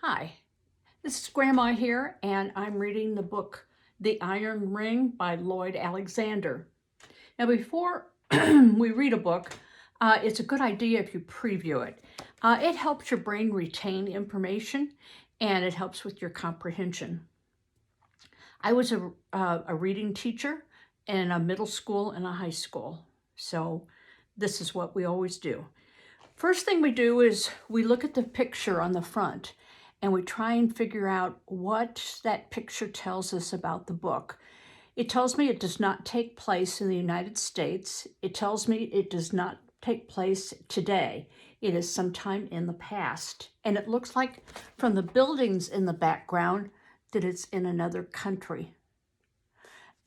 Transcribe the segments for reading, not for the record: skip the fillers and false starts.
Hi, this is Grandma here, and I'm reading the book The Iron Ring by Lloyd Alexander. Now, before we read a book, it's a good idea if you preview it. It helps your brain retain information, and it helps with your comprehension. I was a reading teacher in a middle school and a high school, so this is what we always do. First thing we do is we look at the picture on the front and we try and figure out what that picture tells us about the book. It tells me it does not take place in the United States. It tells me it does not take place today. It is sometime in the past. And it looks like from the buildings in the background that it's in another country.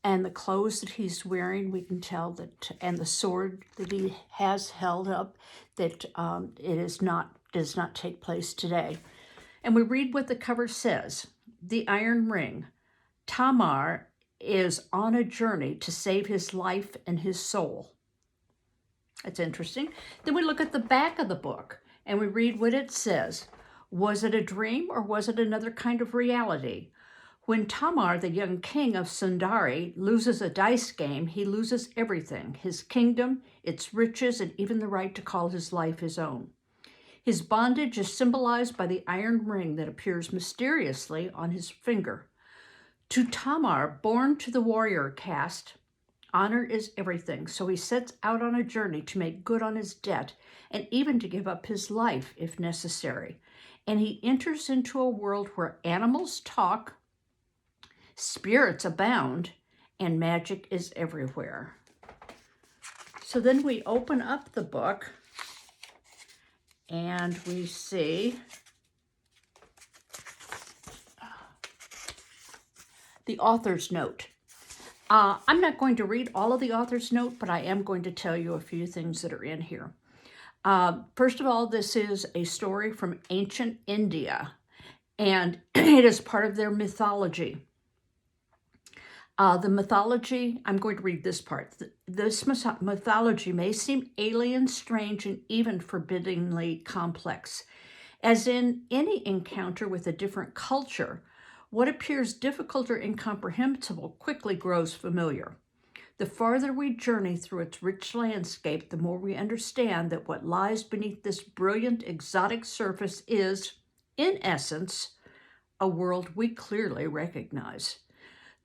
And the clothes that he's wearing, we can tell that, and the sword that he has held up, that does not take place today. And we read what the cover says. The Iron Ring. Tamar is on a journey to save his life and his soul. That's interesting. Then we look at the back of the book and we read what it says. Was it a dream or was it another kind of reality? When Tamar, the young king of Sundari, loses a dice game, he loses everything, his kingdom, its riches, and even the right to call his life his own. His bondage is symbolized by the iron ring that appears mysteriously on his finger. To Tamar, born to the warrior caste, honor is everything, so he sets out on a journey to make good on his debt and even to give up his life if necessary. And he enters into a world where animals talk, spirits abound, and magic is everywhere. So then we open up the book and we see the author's note. I'm not going to read all of the author's note, but I am going to tell you a few things that are in here. First of all, this is a story from ancient India, and it is part of their mythology. The mythology, I'm going to read this part. This mythology may seem alien, strange, and even forbiddingly complex. As in any encounter with a different culture, what appears difficult or incomprehensible quickly grows familiar. The farther we journey through its rich landscape, the more we understand that what lies beneath this brilliant, exotic surface is, in essence, a world we clearly recognize.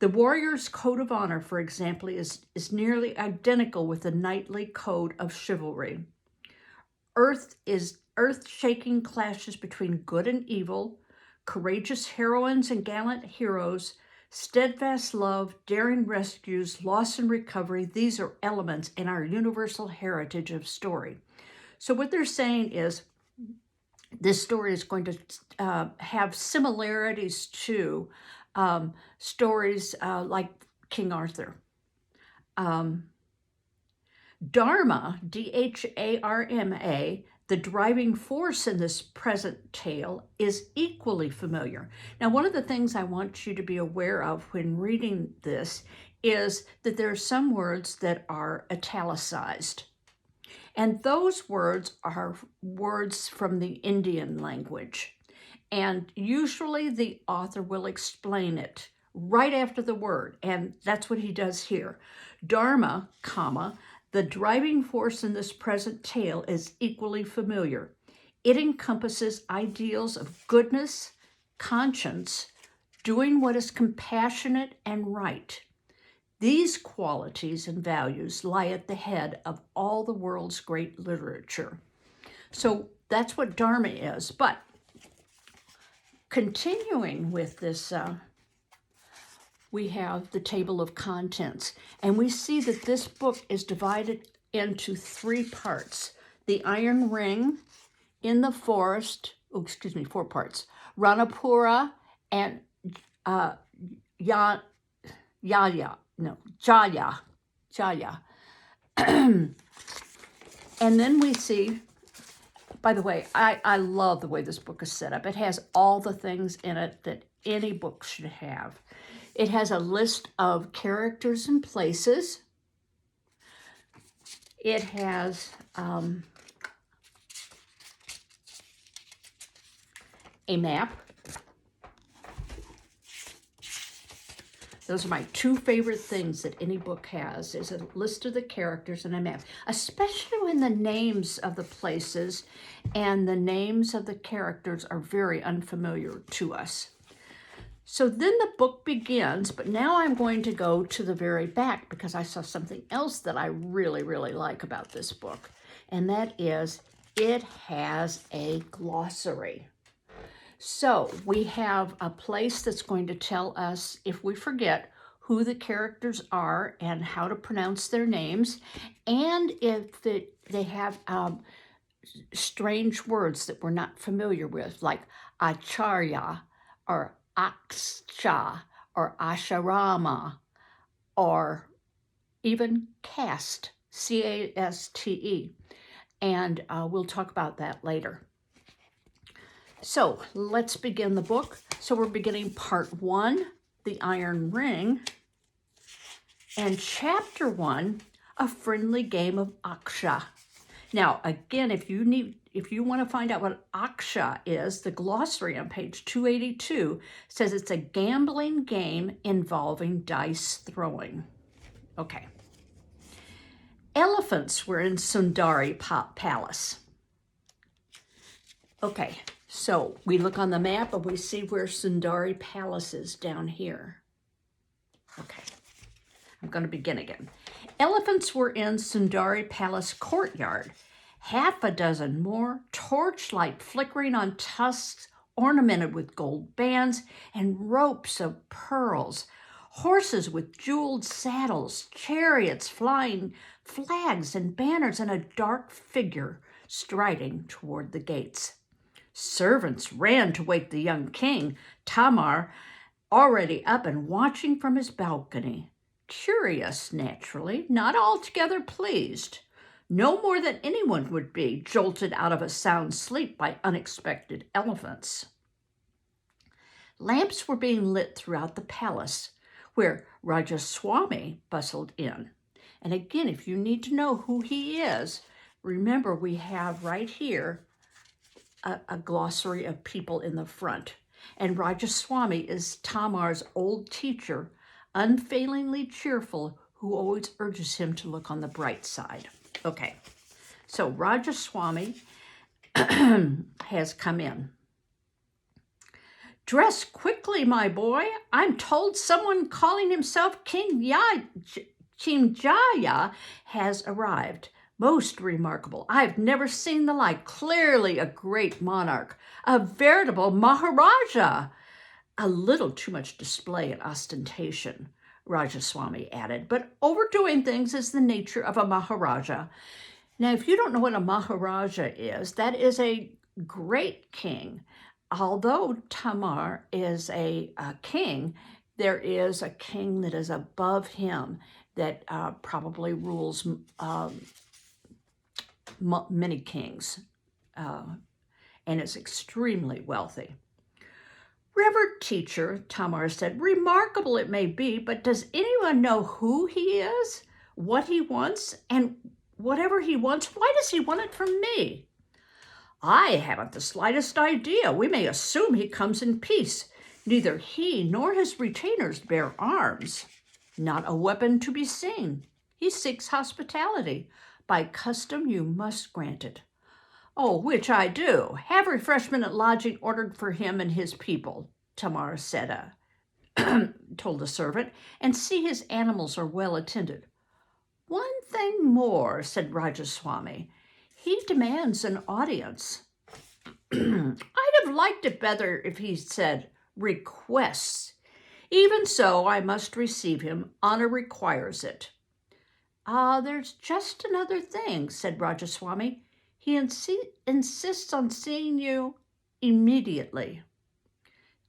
The warrior's code of honor, for example, is nearly identical with the knightly code of chivalry. Earth-shaking clashes between good and evil, courageous heroines and gallant heroes, steadfast love, daring rescues, loss and recovery. These are elements in our universal heritage of story. So what they're saying is this story is going to have similarities to stories like King Arthur. Dharma, D-H-A-R-M-A, the driving force in this present tale, is equally familiar. Now, one of the things I want you to be aware of when reading this is that there are some words that are italicized. And those words are words from the Indian language. And usually the author will explain it right after the word. And that's what he does here. Dharma, comma, the driving force in this present tale is equally familiar. It encompasses ideals of goodness, conscience, doing what is compassionate and right. These qualities and values lie at the head of all the world's great literature. So that's what Dharma is. But continuing with this, we have the table of contents, and we see that this book is divided into 3 parts. The Iron Ring, In the Forest, 4 parts. Ranapura and Jaya. And then we see, by the way, I love the way this book is set up. It has all the things in it that any book should have. It has a list of characters and places. It has a map. Those are my two favorite things that any book has, is a list of the characters and a map, especially when the names of the places and the names of the characters are very unfamiliar to us. So then the book begins, but now I'm going to go to the very back because I saw something else that I really, really like about this book, and that is it has a glossary. So we have a place that's going to tell us, if we forget, who the characters are and how to pronounce their names, and if they have strange words that we're not familiar with, like acharya or aksha or asharama or even caste, C-A-S-T-E. And we'll talk about that later. So let's begin the book. So we're beginning part 1, The Iron Ring, and chapter 1, A Friendly Game of Aksha. Now, again, if you want to find out what Aksha is, the glossary on page 282 says it's a gambling game involving dice throwing. Okay. Elephants were in Sundari Palace. Okay, so we look on the map and we see where Sundari Palace is down here. Okay, I'm going to begin again. Elephants were in Sundari Palace courtyard. Half a dozen more, torchlight flickering on tusks ornamented with gold bands and ropes of pearls. Horses with jeweled saddles, chariots flying, flags and banners, and a dark figure striding toward the gates. Servants ran to wake the young king, Tamar, already up and watching from his balcony. Curious, naturally, not altogether pleased. No more than anyone would be, jolted out of a sound sleep by unexpected elephants. Lamps were being lit throughout the palace, where Rajaswami bustled in. And again, if you need to know who he is, remember we have right here a glossary of people in the front. And Rajaswami is Tamar's old teacher, unfailingly cheerful, who always urges him to look on the bright side. Okay, so Rajaswami has come in. Dress quickly, my boy. I'm told someone calling himself King Jaya has arrived. Most remarkable. I've never seen the like. Clearly a great monarch, a veritable maharaja. A little too much display and ostentation, Rajaswami added, but overdoing things is the nature of a maharaja. Now, if you don't know what a maharaja is, that is a great king. Although Tamar is a king, there is a king that is above him that probably rules many kings and is extremely wealthy. Revered teacher, Tamar said, remarkable it may be, but does anyone know who he is, what he wants, and whatever he wants, why does he want it from me? I haven't the slightest idea. We may assume he comes in peace. Neither he nor his retainers bear arms. Not a weapon to be seen. He seeks hospitality. By custom, you must grant it. Oh, which I do. Have refreshment and lodging ordered for him and his people, Tamar said, told the servant, and see his animals are well attended. One thing more, said Rajaswami. He demands an audience. I'd have liked it better if he said requests. Even so, I must receive him. Honor requires it. There's just another thing, said Rajaswami. He insists on seeing you immediately.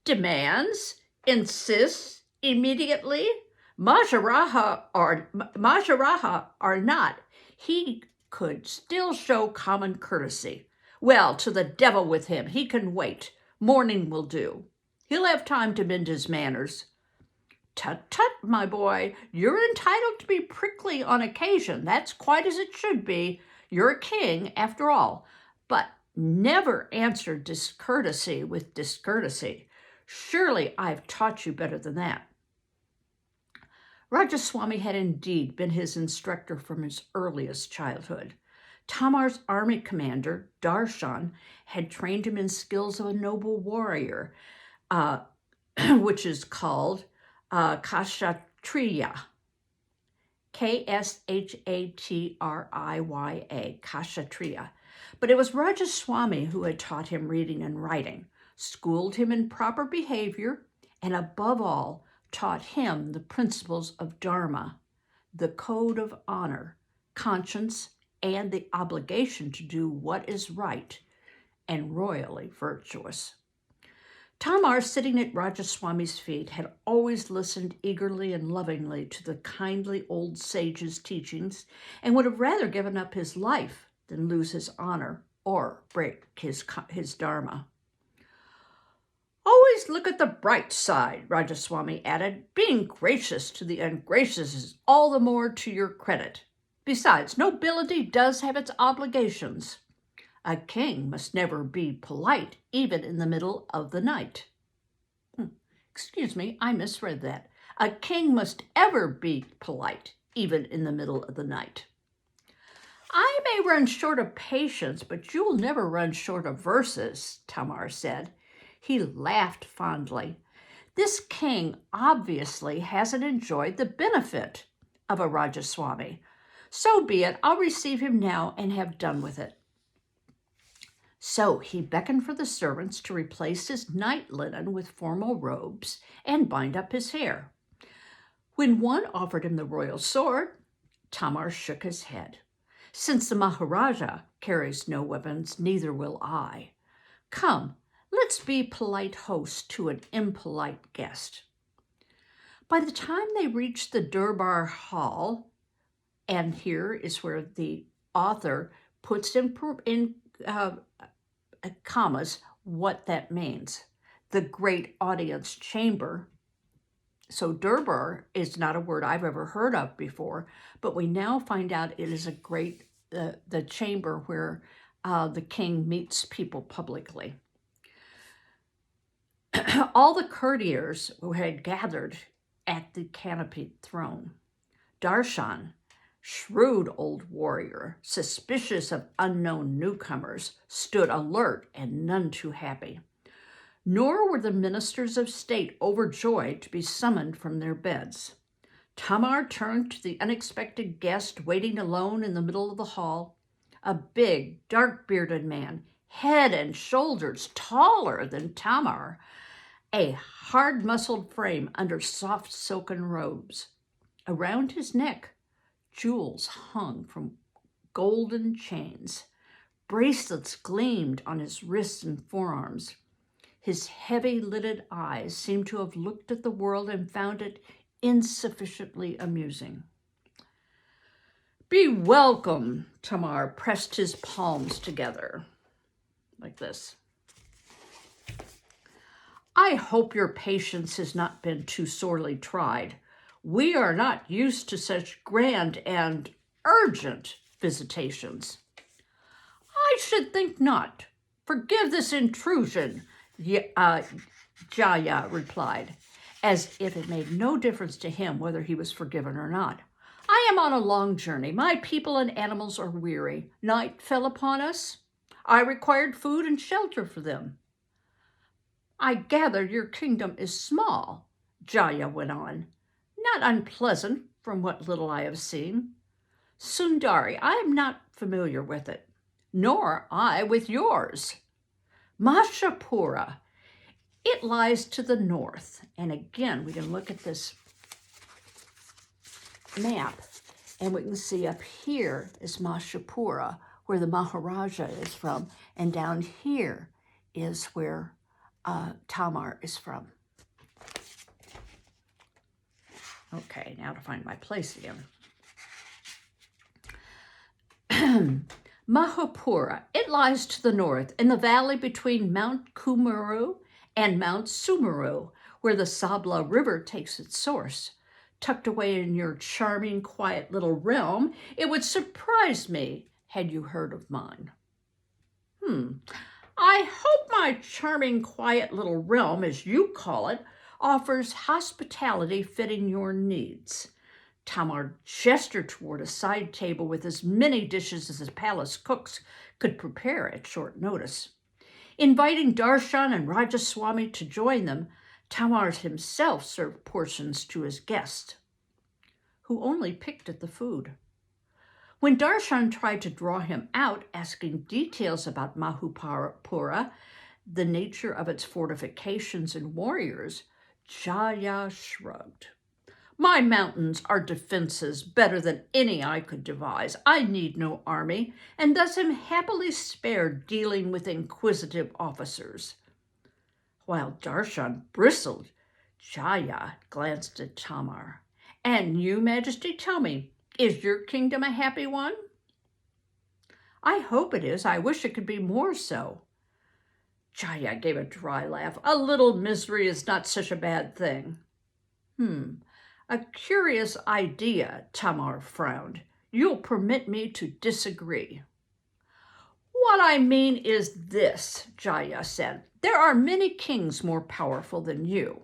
Demands? Insists? Immediately? Maharaja or not, he could still show common courtesy. Well, to the devil with him. He can wait. Morning will do. He'll have time to mend his manners. Tut, tut, my boy. You're entitled to be prickly on occasion. That's quite as it should be. You're a king, after all. But never answer discourtesy with discourtesy. Surely I've taught you better than that. Rajaswami had indeed been his instructor from his earliest childhood. Tamar's army commander, Darshan, had trained him in skills of a noble warrior, uh, which is called Kshatriya. Kshatriya, Kshatriya. But it was Rajaswami who had taught him reading and writing, schooled him in proper behavior, and above all, taught him the principles of Dharma, the code of honor, conscience, and the obligation to do what is right and royally virtuous. Tamar, sitting at Rajaswami's feet, had always listened eagerly and lovingly to the kindly old sage's teachings and would have rather given up his life than lose his honor or break his dharma. Always look at the bright side, Rajaswami added. Being gracious to the ungracious is all the more to your credit. Besides, nobility does have its obligations. A king must never be polite, even in the middle of the night. Excuse me, I misread that. A king must ever be polite, even in the middle of the night. I may run short of patience, but you'll never run short of verses, Tamar said. He laughed fondly. This king obviously hasn't enjoyed the benefit of a Rajaswami. So be it, I'll receive him now and have done with it. So he beckoned for the servants to replace his night linen with formal robes and bind up his hair. When one offered him the royal sword, Tamar shook his head. Since the maharaja carries no weapons, neither will I. Come, let's be polite hosts to an impolite guest. By the time they reached the Durbar Hall, and here is where the author puts in commas what that means. The great audience chamber. So Durbar is not a word I've ever heard of before, but we now find out it is a great, the chamber where the king meets people publicly. All the courtiers who had gathered at the canopied throne. Darshan, shrewd old warrior, suspicious of unknown newcomers, stood alert and none too happy. Nor were the ministers of state overjoyed to be summoned from their beds. Tamar turned to the unexpected guest waiting alone in the middle of the hall, a big, dark-bearded man, head and shoulders taller than Tamar, a hard-muscled frame under soft silken robes. Around his neck, jewels hung from golden chains. Bracelets gleamed on his wrists and forearms. His heavy-lidded eyes seemed to have looked at the world and found it insufficiently amusing. Be welcome, Tamar pressed his palms together like this. I hope your patience has not been too sorely tried. We are not used to such grand and urgent visitations. I should think not. Forgive this intrusion, Jaya replied, as if it made no difference to him whether he was forgiven or not. I am on a long journey. My people and animals are weary. Night fell upon us. I required food and shelter for them. I gather your kingdom is small, Jaya went on. Not unpleasant from what little I have seen. Sundari, I am not familiar with it, nor I with yours. Mashapura, it lies to the north. And again, we can look at this map and we can see up here is Mashapura, where the maharaja is from, and down here is where Tamar is from. Okay, now to find my place again. Mahapura, it lies to the north in the valley between Mount Kumuru and Mount Sumeru, where the Sabla River takes its source. Tucked away in your charming, quiet little realm, it would surprise me had you heard of mine. I hope my charming, quiet little realm, as you call it, offers hospitality fitting your needs. Tamar gestured toward a side table with as many dishes as the palace cooks could prepare at short notice. Inviting Darshan and Rajaswami to join them, Tamar himself served portions to his guest, who only picked at the food. When Darshan tried to draw him out, asking details about Mahupura, the nature of its fortifications and warriors, Jaya shrugged. My mountains are defenses better than any I could devise. I need no army, and thus am happily spared dealing with inquisitive officers. While Darshan bristled, Jaya glanced at Tamar. And you, Majesty, tell me, is your kingdom a happy one? I hope it is. I wish it could be more so. Jaya gave a dry laugh. A little misery is not such a bad thing. A curious idea, Tamar frowned. You'll permit me to disagree. What I mean is this, Jaya said. There are many kings more powerful than you.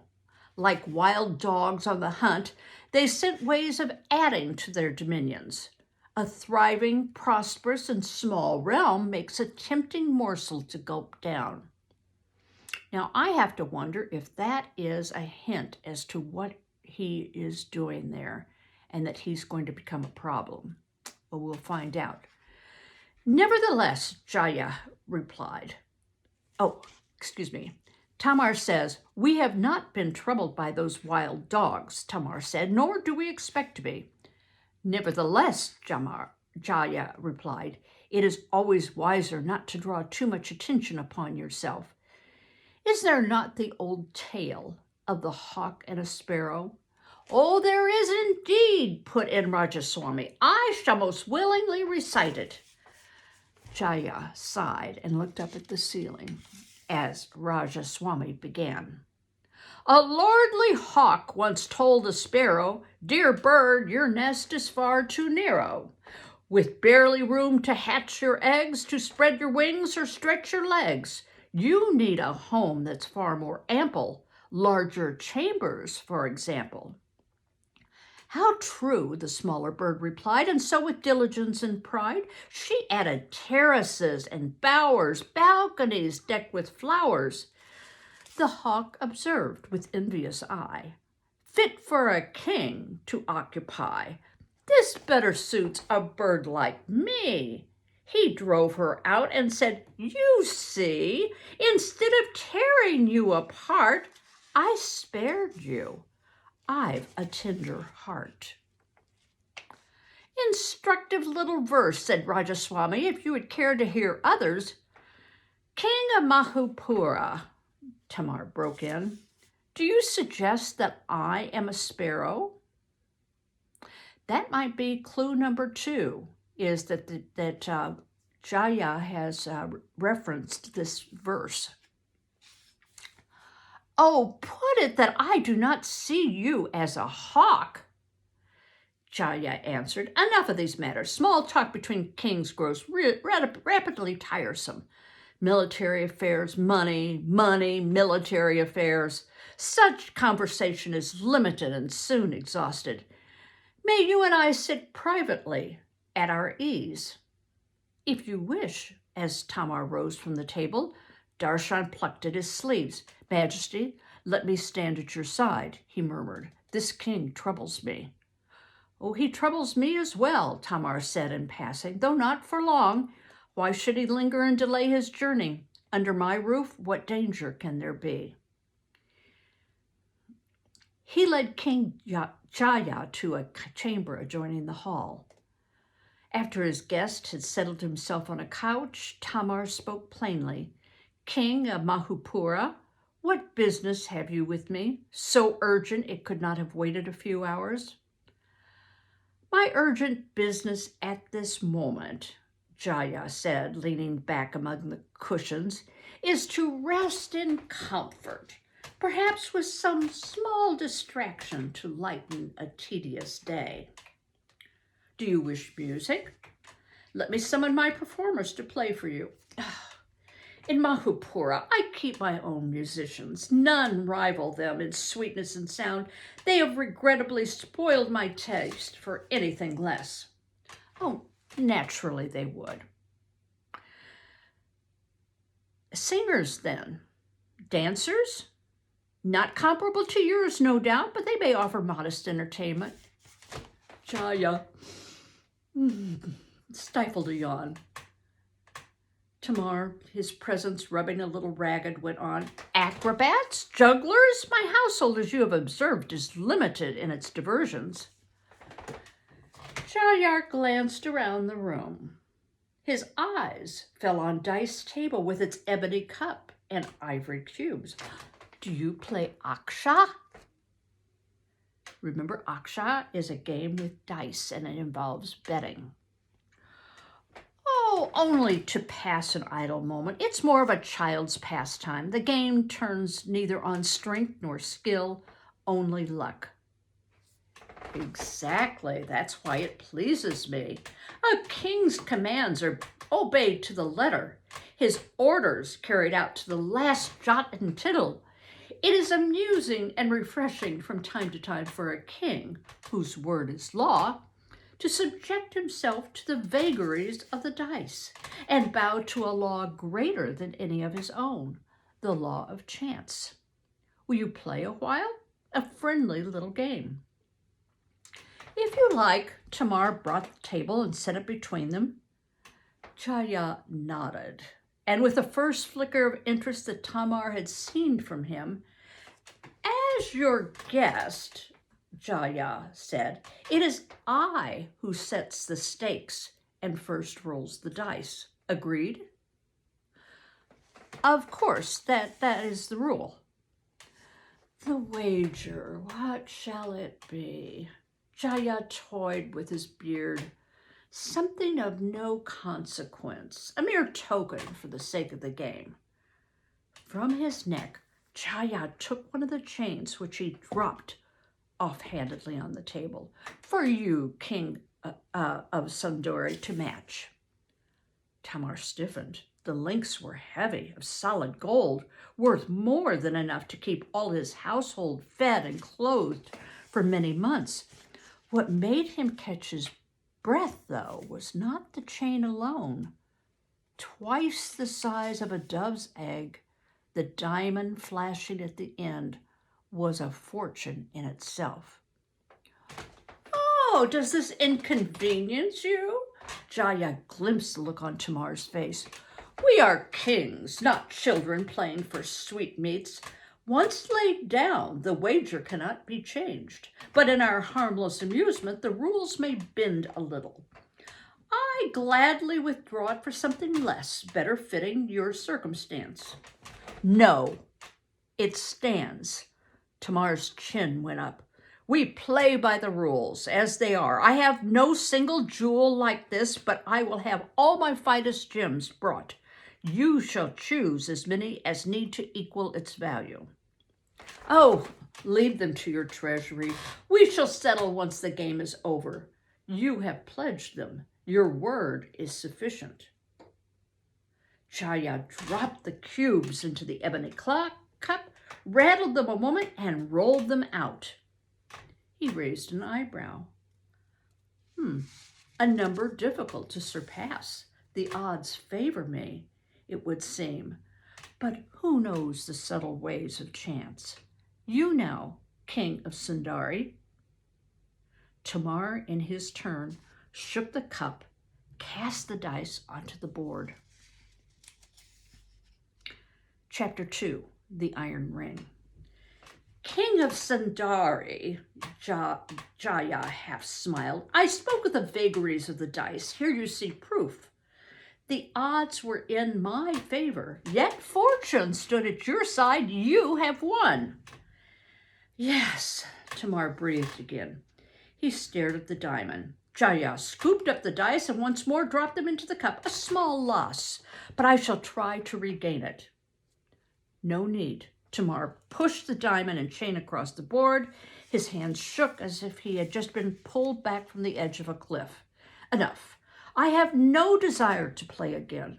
Like wild dogs on the hunt, they scent ways of adding to their dominions. A thriving, prosperous, and small realm makes a tempting morsel to gulp down. Now, I have to wonder if that is a hint as to what he is doing there and that he's going to become a problem. Well, we'll find out. Nevertheless, Jaya replied. Tamar says, we have not been troubled by those wild dogs, Tamar said, nor do we expect to be. Nevertheless, Jaya replied, it is always wiser not to draw too much attention upon yourself. Is there not the old tale of the hawk and a sparrow? Oh, there is indeed, put in Rajaswami. I shall most willingly recite it. Jaya sighed and looked up at the ceiling as Rajaswami began. A lordly hawk once told a sparrow, dear bird, your nest is far too narrow. With barely room to hatch your eggs, to spread your wings or stretch your legs, you need a home that's far more ample, larger chambers, for example. How true, the smaller bird replied, and so with diligence and pride, she added terraces and bowers, balconies decked with flowers. The hawk observed with envious eye, fit for a king to occupy. This better suits a bird like me. He drove her out and said, you see, instead of tearing you apart, I spared you. I've a tender heart. Instructive little verse, said Rajaswami, if you would care to hear others. King of Mahupura, Tamar broke in, do you suggest that I am a sparrow? That might be clue number 2, is that Jaya has referenced this verse. Oh, put it that I do not see you as a hawk. Jaya answered, enough of these matters. Small talk between kings grows rapidly tiresome. Military affairs, money, military affairs. Such conversation is limited and soon exhausted. May you and I sit privately at our ease. If you wish, as Tamar rose from the table, Darshan plucked at his sleeves. Majesty, let me stand at your side, he murmured. This king troubles me. Oh, he troubles me as well, Tamar said in passing, though not for long. Why should he linger and delay his journey? Under my roof, what danger can there be? He led King Jaya to a chamber adjoining the hall. After his guest had settled himself on a couch, Tamar spoke plainly. King of Mahupura, what business have you with me? So urgent it could not have waited a few hours? My urgent business at this moment, Jaya said, leaning back among the cushions, is to rest in comfort, perhaps with some small distraction to lighten a tedious day. Do you wish music? Let me summon my performers to play for you. In Mahupura, I keep my own musicians. None rival them in sweetness and sound. They have regrettably spoiled my taste for anything less. Oh, naturally they would. Singers, then. Dancers? Not comparable to yours, no doubt, but they may offer modest entertainment. Jaya stifled a yawn. Tamar, his presence rubbing a little ragged, went on. Acrobats? Jugglers? My household, as you have observed, is limited in its diversions. Jaya glanced around the room. His eyes fell on Dice table with its ebony cup and ivory cubes. Do you play Aksha? Remember, Aksha is a game with dice and it involves betting. Oh, only to pass an idle moment. It's more of a child's pastime. The game turns neither on strength nor skill, only luck. Exactly. That's why it pleases me. A king's commands are obeyed to the letter. His orders carried out to the last jot and tittle. It is amusing and refreshing from time to time for a king, whose word is law, to subject himself to the vagaries of the dice and bow to a law greater than any of his own, the law of chance. Will you play a while? A friendly little game. If you like. Tamar brought the table and set it between them. Jaya nodded, and with the first flicker of interest that Tamar had seen from him, as your guest, Jaya said, it is I who sets the stakes and first rolls the dice. Agreed? Of course, that is the rule. The wager, what shall it be? Jaya toyed with his beard. Something of no consequence, a mere token for the sake of the game. From his neck, Jaya took one of the chains, which he dropped offhandedly on the table. For you, King of Sundari, to match. Tamar stiffened. The links were heavy, of solid gold, worth more than enough to keep all his household fed and clothed for many months. What made him catch his breath, though, was not the chain alone. Twice the size of a dove's egg, the diamond flashing at the end, was a fortune in itself. Oh, does this inconvenience you? Jaya glimpsed the look on Tamar's face. We are kings, not children playing for sweetmeats. Once laid down, the wager cannot be changed. But in our harmless amusement, the rules may bend a little. I gladly withdraw it for something less, better fitting your circumstance. No, it stands. Tamar's chin went up. We play by the rules, as they are. I have no single jewel like this, but I will have all my finest gems brought. You shall choose as many as need to equal its value. Oh, leave them to your treasury. We shall settle once the game is over. You have pledged them. Your word is sufficient. Jaya dropped the cubes into the ebony cup, rattled them a moment, and rolled them out. He raised an eyebrow. A number difficult to surpass. The odds favor me, it would seem. But who knows the subtle ways of chance? You now, King of Sundari. Tamar, in his turn, shook the cup, cast the dice onto the board. Chapter 2, The Iron Ring. King of Sundari, Jaya half smiled. I spoke of the vagaries of the dice. Here you see proof. The odds were in my favor, yet fortune stood at your side. You have won. Yes, Tamar breathed again. He stared at the diamond. Jaya scooped up the dice and once more dropped them into the cup. A small loss, but I shall try to regain it. No need. Tamar pushed the diamond and chain across the board. His hands shook as if he had just been pulled back from the edge of a cliff. Enough. I have no desire to play again.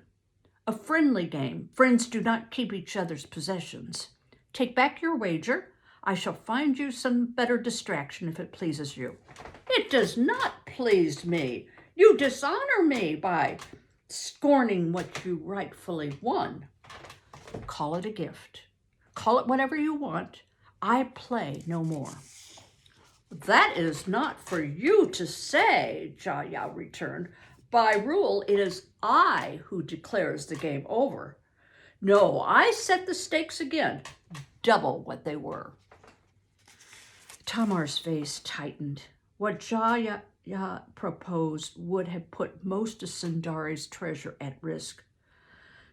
A friendly game. Friends do not keep each other's possessions. Take back your wager. I shall find you some better distraction if it pleases you. It does not please me. You dishonor me by scorning what you rightfully won. Call it a gift. Call it whatever you want. I play no more. That is not for you to say, Jaya returned. By rule, it is I who declares the game over. No, I set the stakes again, double what they were. Tamar's face tightened. What Jaya proposed would have put most of Sundari's treasure at risk.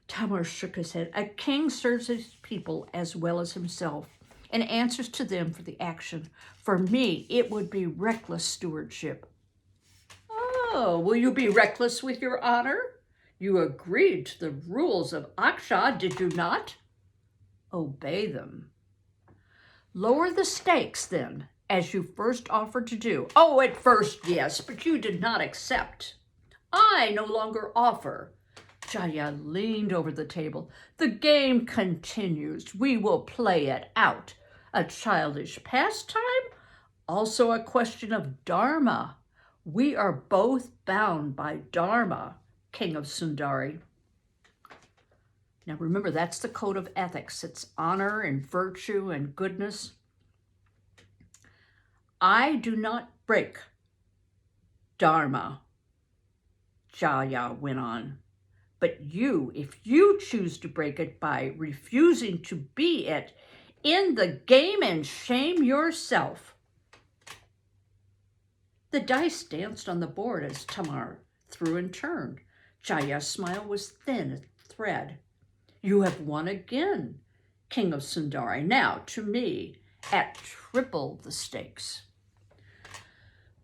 Tamar shook his head. A king serves his people as well as himself and answers to them for the action. For me, it would be reckless stewardship. Oh, will you be reckless with your honor? You agreed to the rules of Aksha, did you not? Obey them. Lower the stakes, then, as you first offered to do. Oh, at first, yes, but you did not accept. I no longer offer. Jaya leaned over the table. The game continues. We will play it out. A childish pastime, also a question of dharma. We are both bound by dharma, King of Sundari. Now remember, that's the code of ethics. It's honor and virtue and goodness. I do not break dharma, Jaya went on. But you, if you choose to break it by refusing to be it, in the game and shame yourself. The dice danced on the board as Tamar threw and turned. Jaya's smile was thin as thread. You have won again, King of Sundari. Now, to me, at triple the stakes.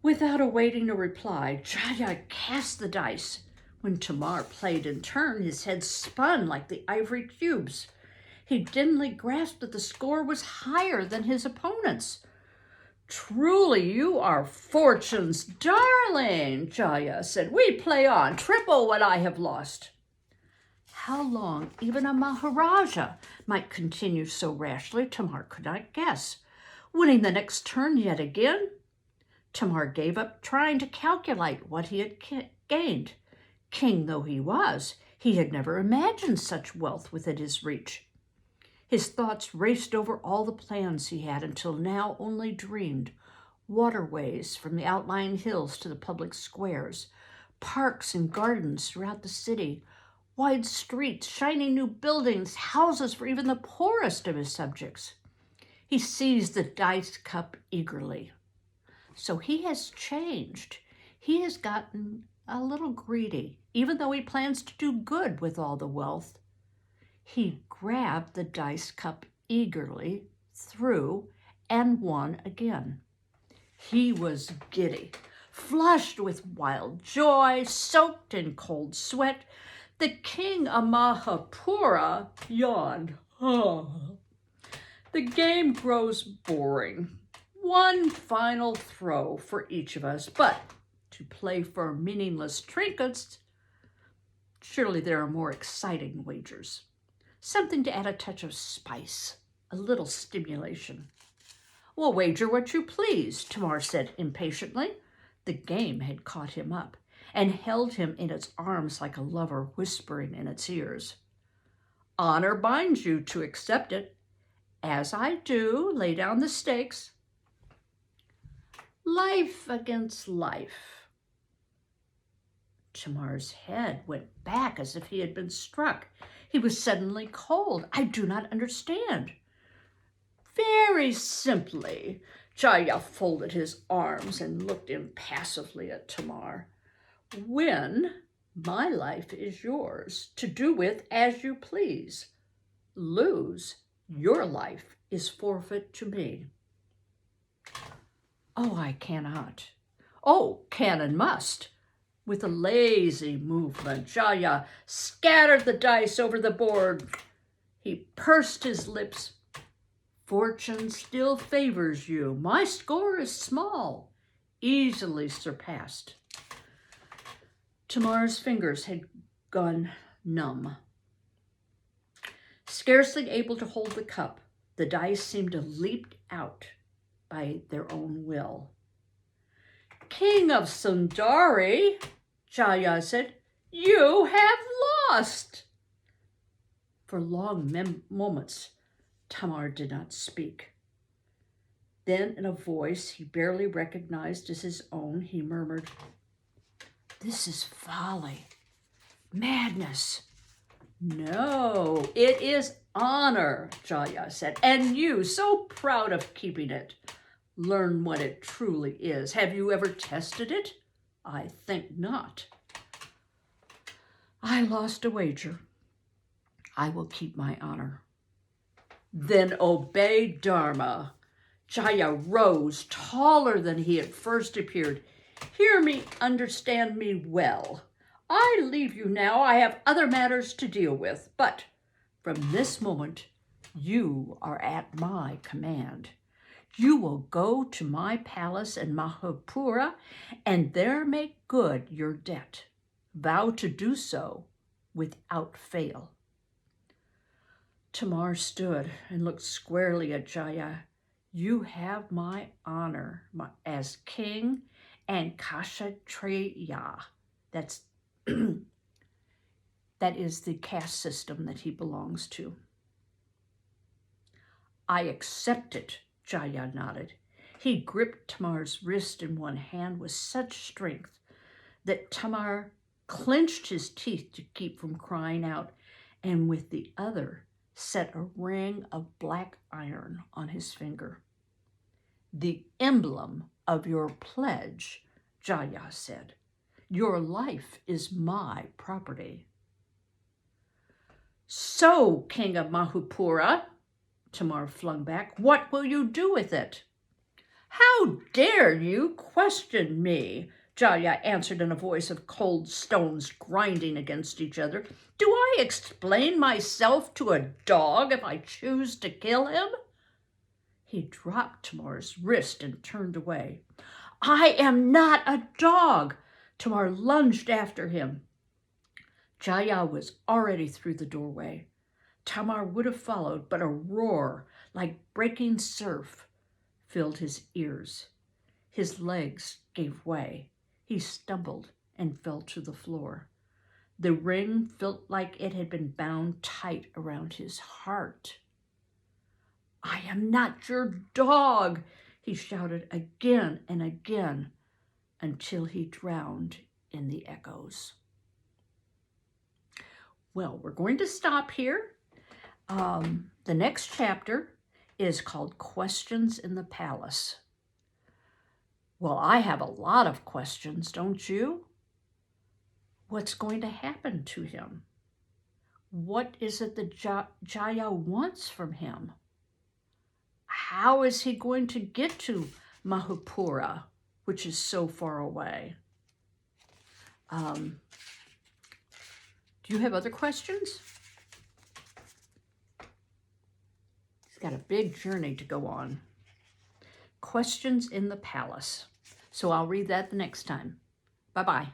Without awaiting a reply, Jaya cast the dice. When Tamar played in turn, his head spun like the ivory cubes. He dimly grasped that the score was higher than his opponent's. Truly, you are fortune's darling, Jaya said. We play on, triple what I have lost. How long even a maharaja might continue so rashly, Tamar could not guess. Winning the next turn yet again, Tamar gave up trying to calculate what he had gained. King though he was, he had never imagined such wealth within his reach. His thoughts raced over all the plans he had until now only dreamed. Waterways from the outlying hills to the public squares, parks and gardens throughout the city, wide streets, shiny new buildings, houses for even the poorest of his subjects. He seized the dice cup eagerly. So he has changed. He has gotten a little greedy, even though he plans to do good with all the wealth. He grabbed the dice cup eagerly, threw, and won again. He was giddy, flushed with wild joy, soaked in cold sweat. The king of Mahapura yawned. Oh. The game grows boring. One final throw for each of us, but to play for meaningless trinkets, surely there are more exciting wagers. Something to add a touch of spice, a little stimulation. Well, wager what you please, Tamar said impatiently. The game had caught him up and held him in its arms like a lover whispering in its ears. Honor binds you to accept it. As I do, lay down the stakes. Life against life. Tamar's head went back as if he had been struck. He was suddenly cold. I do not understand. Very simply, Jaya folded his arms and looked impassively at Tamar. Win, my life is yours, to do with as you please. Lose, your life is forfeit to me. Oh, I cannot. Oh, can and must. With a lazy movement, Jaya scattered the dice over the board. He pursed his lips. Fortune still favors you. My score is small, easily surpassed. Tamar's fingers had gone numb. Scarcely able to hold the cup, the dice seemed to leap out by their own will. King of Sundari, Jaya said, you have lost. For long moments, Tamar did not speak. Then, in a voice he barely recognized as his own, he murmured, this is folly, madness. No, it is honor, Jaya said, and you, so proud of keeping it. Learn what it truly is. Have you ever tested it? I think not. I lost a wager. I will keep my honor. Then obey Dharma. Jaya rose, taller than he at first appeared. Hear me, understand me well. I leave you now. I have other matters to deal with, but from this moment, you are at my command. You will go to my palace in Mahapura and there make good your debt. Vow to do so without fail. Tamar stood and looked squarely at Jaya. You have my honor as king and Kshatriya. That is the caste system that he belongs to. I accept it, Jaya nodded. He gripped Tamar's wrist in one hand with such strength that Tamar clenched his teeth to keep from crying out, and with the other set a ring of black iron on his finger. The emblem of your pledge, Jaya said. Your life is my property. So, King of Mahapura, Tamar flung back, what will you do with it? How dare you question me? Jaya answered in a voice of cold stones grinding against each other. Do I explain myself to a dog if I choose to kill him? He dropped Tamar's wrist and turned away. I am not a dog. Tamar lunged after him. Jaya was already through the doorway. Tamar would have followed, but a roar like breaking surf filled his ears. His legs gave way. He stumbled and fell to the floor. The ring felt like it had been bound tight around his heart. I am not your dog, he shouted again and again until he drowned in the echoes. Well, we're going to stop here. The next chapter is called Questions in the Palace. Well, I have a lot of questions, don't you? What's going to happen to him? What is it that Jaya wants from him? How is he going to get to Mahapura, which is so far away? Do you have other questions? He's got a big journey to go on. Questions in the Palace. So I'll read that the next time. Bye-bye.